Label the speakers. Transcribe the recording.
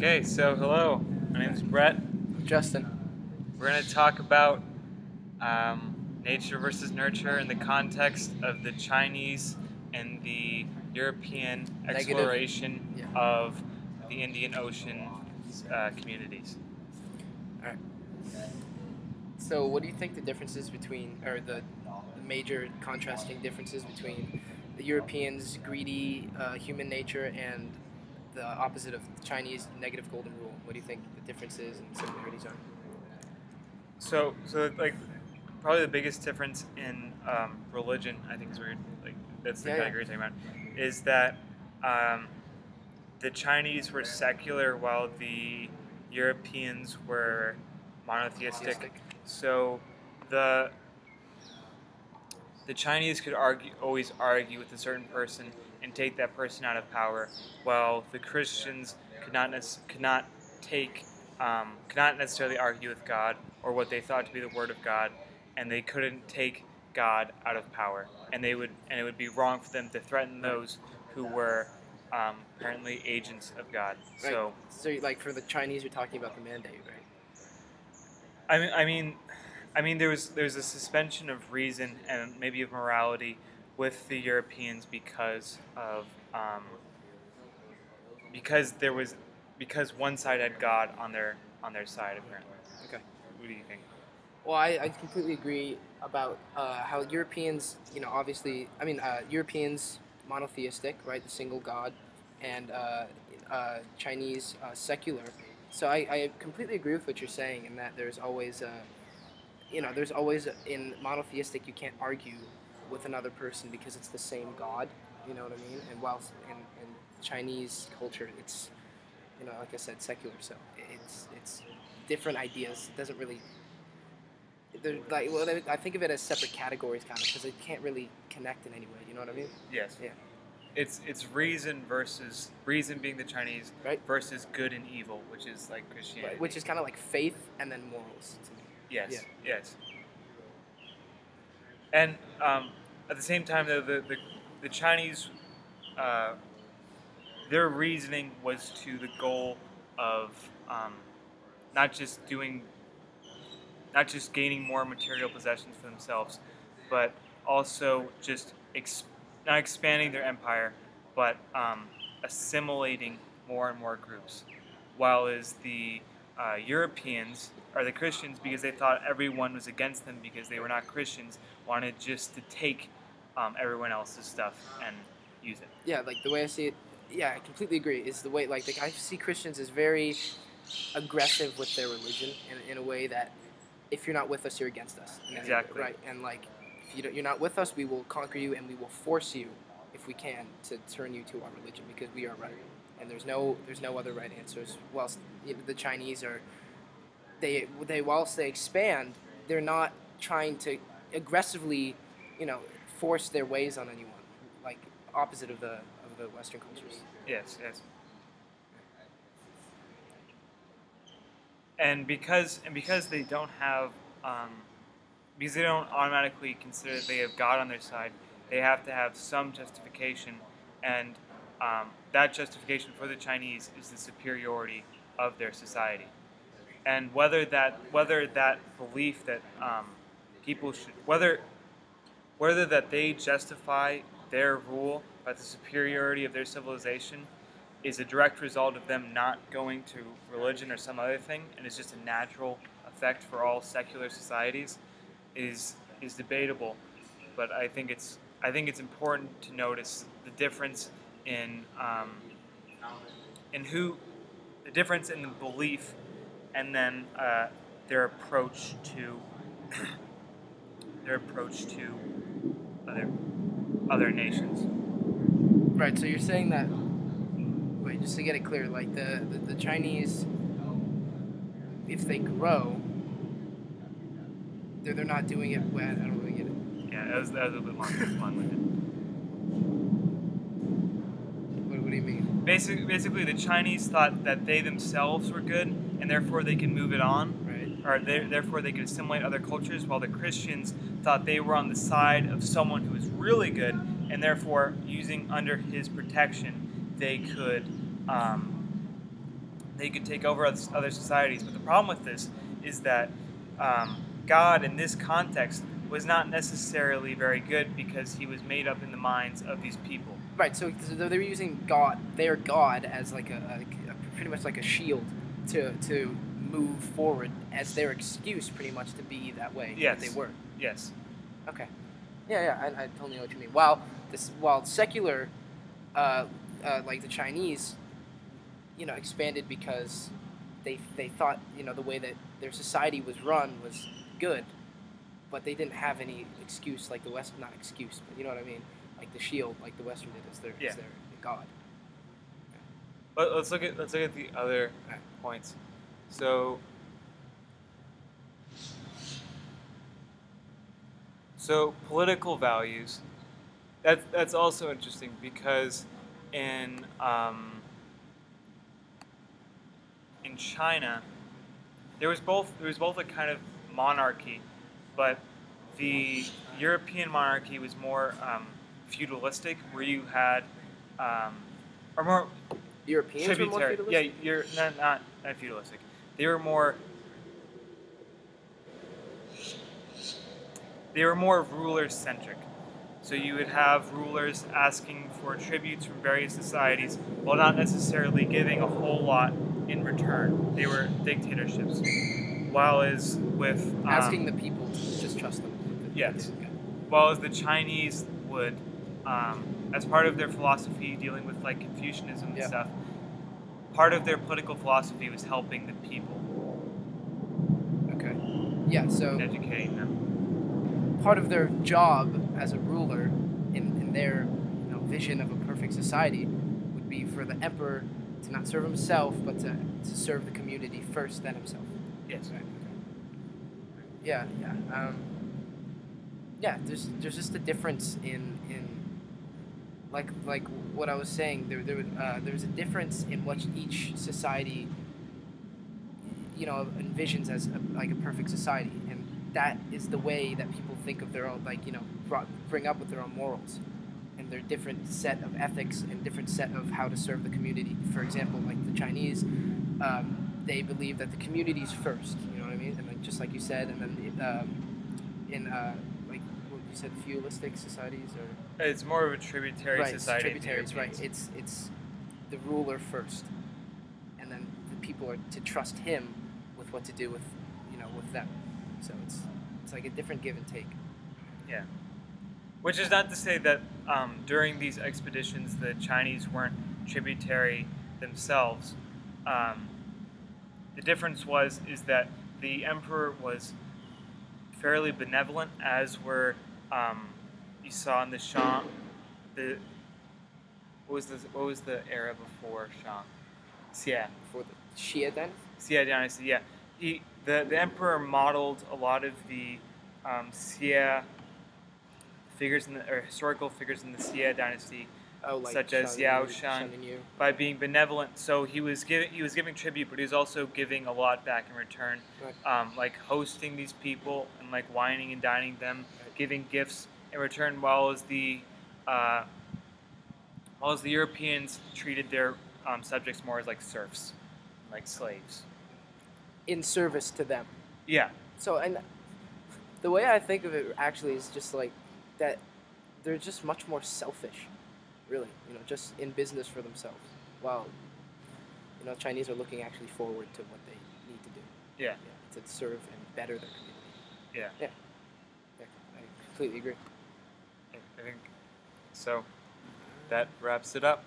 Speaker 1: Okay, so hello. My name is Brett.
Speaker 2: Justin.
Speaker 1: We're going to talk about nature versus nurture in the context of the Chinese and the European exploration of the Indian Ocean communities.
Speaker 2: All right. So, what do you think the differences between, or the major contrasting differences between the Europeans' greedy human nature and the opposite of the Chinese negative golden rule? What do you think the differences and similarities are?
Speaker 1: So like probably the biggest difference in religion, I think is where that's the category you're talking about, is that the Chinese were secular while the Europeans were monotheistic. So the Chinese could always argue with a certain person and take that person out of power, while the Christians could not necessarily argue with God or what they thought to be the Word of God, and they couldn't take God out of power, and it would be wrong for them to threaten those who were apparently agents of God.
Speaker 2: Right. So, like for the Chinese, you're talking about the mandate, right?
Speaker 1: I mean, there's a suspension of reason and maybe of morality with the Europeans because one side had God on their side apparently.
Speaker 2: Okay.
Speaker 1: What do you think?
Speaker 2: Well, I completely agree about how Europeans, obviously, Europeans monotheistic, right, the single God, and Chinese secular. So I completely agree with what you're saying, in that there's always, in monotheistic you can't argue with another person because it's the same God. You know what I mean? And whilst in Chinese culture, it's, like I said, secular. So it's different ideas. It doesn't really. They're like, well, I think of it as separate categories, kind of, because they can't really connect in any way. You know what I mean?
Speaker 1: Yes.
Speaker 2: Yeah.
Speaker 1: It's reason versus reason being the Chinese,
Speaker 2: right,
Speaker 1: versus good and evil, which is like Christianity.
Speaker 2: Right. Which is kind of like faith and then morals to me.
Speaker 1: Yes.
Speaker 2: Yeah.
Speaker 1: Yes. And at the same time, though, the Chinese, their reasoning was to the goal of not just gaining more material possessions for themselves, but also just not expanding their empire, but assimilating more and more groups. While as the Europeans, or the Christians, because they thought everyone was against them because they were not Christians, wanted just to take everyone else's stuff and use it.
Speaker 2: Yeah, like the way I see it, yeah, I completely agree. Is the way, like I see Christians as very aggressive with their religion in a way that if you're not with us, you're against us.
Speaker 1: Exactly.
Speaker 2: Right, and like if you're not with us, we will conquer you and we will force you, if we can, to turn you to our religion because we are right. And there's no other right answers. Whilst the Chinese are, whilst they expand, they're not trying to aggressively, force their ways on anyone, like opposite of the Western cultures.
Speaker 1: Yes, yes. And because they don't have, because they don't automatically consider that they have God on their side, they have to have some justification, and that justification for the Chinese is the superiority of their society. And whether that belief that people should, whether that they justify their rule by the superiority of their civilization is a direct result of them not going to religion or some other thing, and is just a natural effect for all secular societies, is debatable. But I think it's important to notice the difference in the difference in the belief, and then their approach to other nations.
Speaker 2: Right. So you're saying that. Wait, just to get it clear, like the Chinese, if they grow, they're not doing it. Well, I don't really get it.
Speaker 1: Yeah, that was a little bit long-winded.
Speaker 2: What do you mean?
Speaker 1: Basically, the Chinese thought that they themselves were good, and therefore they can move it on.
Speaker 2: Right.
Speaker 1: Or therefore they could assimilate other cultures, while the Christians thought they were on the side of someone who was really good, and therefore, using under his protection, they could they could take over other societies. But the problem with this is that God, in this context, was not necessarily very good because he was made up in the minds of these people.
Speaker 2: Right. So they're using God, their God, as like a pretty much like a shield to move forward as their excuse, pretty much, to be that way.
Speaker 1: Yes.
Speaker 2: That they were.
Speaker 1: Yes.
Speaker 2: Okay. Yeah. I totally know what you mean. While secular, like the Chinese, expanded because they thought the way that their society was run was good, but they didn't have any excuse like the West. Not excuse, but you know what I mean. Like the shield, like the Western did, as their god.
Speaker 1: But let's look at the other points. So political values. That's also interesting because in China there was both a kind of monarchy, but the European monarchy was more feudalistic, where you had or more
Speaker 2: Europeans were more
Speaker 1: tributary.
Speaker 2: feudalistic?
Speaker 1: Yeah, you're not feudalistic. They were more ruler centric. So you would have rulers asking for tributes from various societies while not necessarily giving a whole lot in return. They were dictatorships. While as with
Speaker 2: asking the people to just trust them.
Speaker 1: Yes. While as the Chinese would, as part of their philosophy, dealing with like Confucianism and stuff, part of their political philosophy was helping the people.
Speaker 2: Okay. Yeah. So
Speaker 1: and educating them.
Speaker 2: Part of their job as a ruler, in their vision of a perfect society, would be for the emperor to not serve himself, but to serve the community first, then himself.
Speaker 1: Yes.
Speaker 2: Right. Okay. Yeah. There's just a difference in like what I was saying. There's a difference in what each society envisions as a perfect society, and that is the way that people think of their own, bring up with their own morals and their different set of ethics and different set of how to serve the community. For example, like the Chinese, they believe that the community's first. You know what I mean? And then just like you said, and then in like what you said, feudalistic societies, or
Speaker 1: it's more of a tributary society.
Speaker 2: Tributaries, right? It's the ruler first, and then the people are to trust him with what to do with with them. So it's like a different give and take.
Speaker 1: Yeah. Which is not to say that during these expeditions the Chinese weren't tributary themselves. The difference is that the emperor was fairly benevolent, as were you saw in the Shang. What was the era before Shang? Xia.
Speaker 2: For the Xia dynasty.
Speaker 1: Xia dynasty. Yeah. The emperor modeled a lot of the Xia figures or historical figures in the Xia dynasty, such as Yao Shan, by being benevolent. So he was giving tribute, but he was also giving a lot back in return, like hosting these people and like wining and dining them, giving gifts in return. While as the Europeans treated their subjects more as like serfs, like slaves.
Speaker 2: In service to them.
Speaker 1: Yeah.
Speaker 2: So, and the way I think of it actually is just like that they're just much more selfish, really, just in business for themselves. While, Chinese are looking actually forward to what they need to do.
Speaker 1: Yeah.
Speaker 2: To serve and better their community.
Speaker 1: Yeah.
Speaker 2: Yeah, I completely agree.
Speaker 1: I think so. That wraps it up.